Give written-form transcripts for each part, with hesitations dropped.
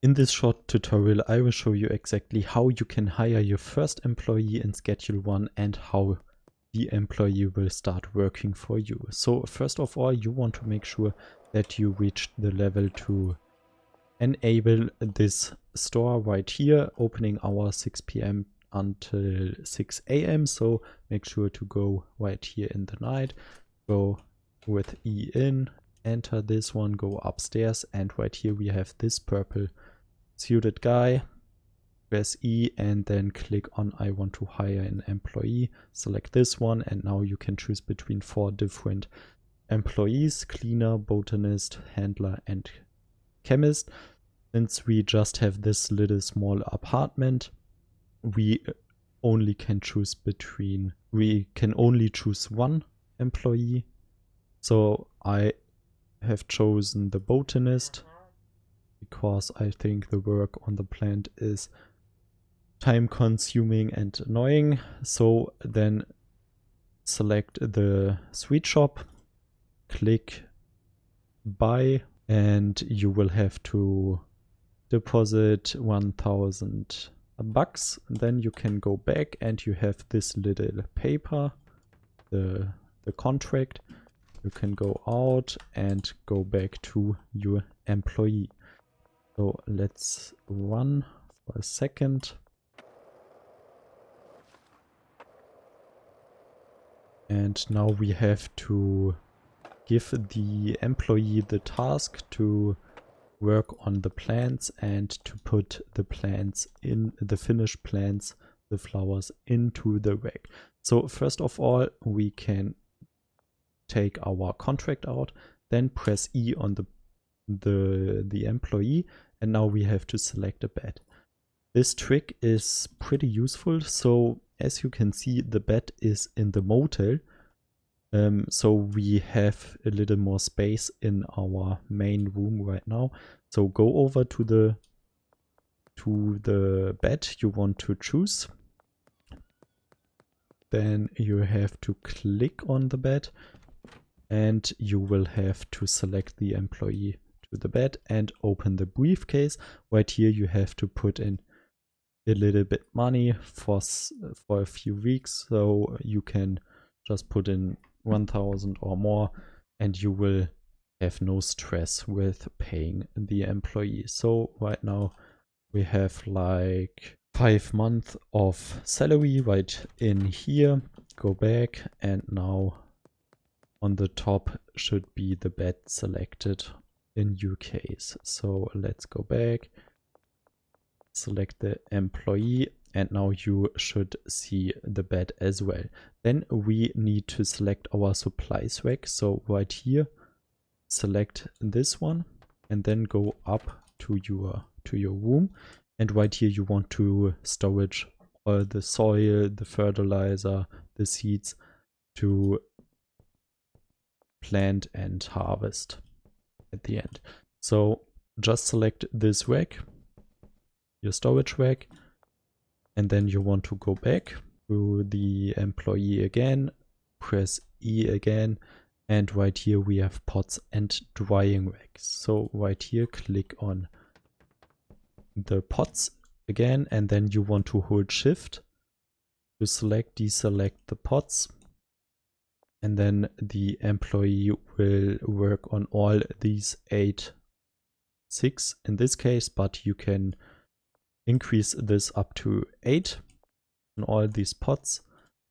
In this short tutorial, I will show you exactly how you can hire your first employee in Schedule 1 and how the employee will start working for you. So first of all, you want to make sure that you reach the level to enable this store right here, opening hours 6 p.m. until 6 a.m. So make sure to go right here in the night, go with E in, enter this one, go upstairs, and right here we have this purple suited guy. Press E and then click on I want to hire an employee. Select this one and now you can choose between 4 different employees: cleaner, botanist, handler and chemist. Since we just have this little small apartment, we can only choose one employee. So I have chosen the botanist because I think the work on the plant is time consuming and annoying. So then select the sweet shop, click buy, and you will have to deposit 1,000 bucks. Then you can go back and you have this little paper, the contract. You can go out and go back to your employee. So let's run for a second. And now we have to give the employee the task to work on the plants and to put the plants in the finished plants, the flowers, into the rack. So first of all, we can take our contract out, then press E on the employee, and now we have to select a bed. This trick is pretty useful. So as you can see, the bed is in the motel. So we have a little more space in our main room right now. So go over to the bed you want to choose. Then you have to click on the bed and you will have to select the employee to the bed and open the briefcase. Right here you have to put in a little bit money for a few weeks, so you can just put in 1,000 or more and you will have no stress with paying the employee. So right now we have like 5 months of salary right in here. Go back and now on the top should be the bed selected in your case. So let's go back, select the employee, and now you should see the bed as well. Then we need to select our supplies rack. So right here, select this one and then go up to your room. And right here you want to storage all the soil, the fertilizer, the seeds to plant and harvest at the end. So just select this rack, your storage rack, and then you want to go back to the employee again, press E again, and right here we have pots and drying racks. So right here click on the pots again, and then you want to hold shift to deselect the pots, and then the employee will work on all these 6 in this case, but you can increase this up to 8 on all these pots.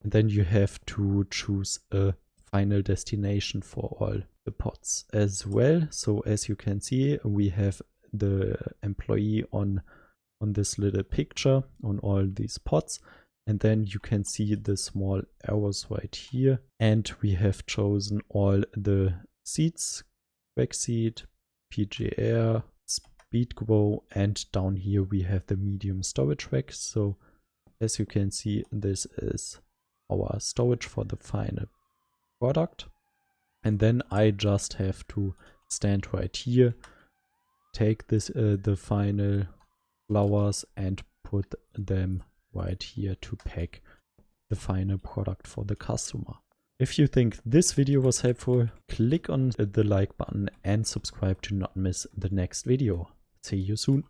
And then you have to choose a final destination for all the pots as well. So as you can see, we have the employee on this little picture on all these pots. And then you can see the small arrows right here. And we have chosen all the seeds: Quackseed, PGR, Speed Grow, and down here we have the medium storage rack. So as you can see, this is our storage for the final product. And then I just have to stand right here, take this the final flowers and put them right here to pack the final product for the customer. If you think this video was helpful, click on the like button and subscribe to not miss the next video. See you soon.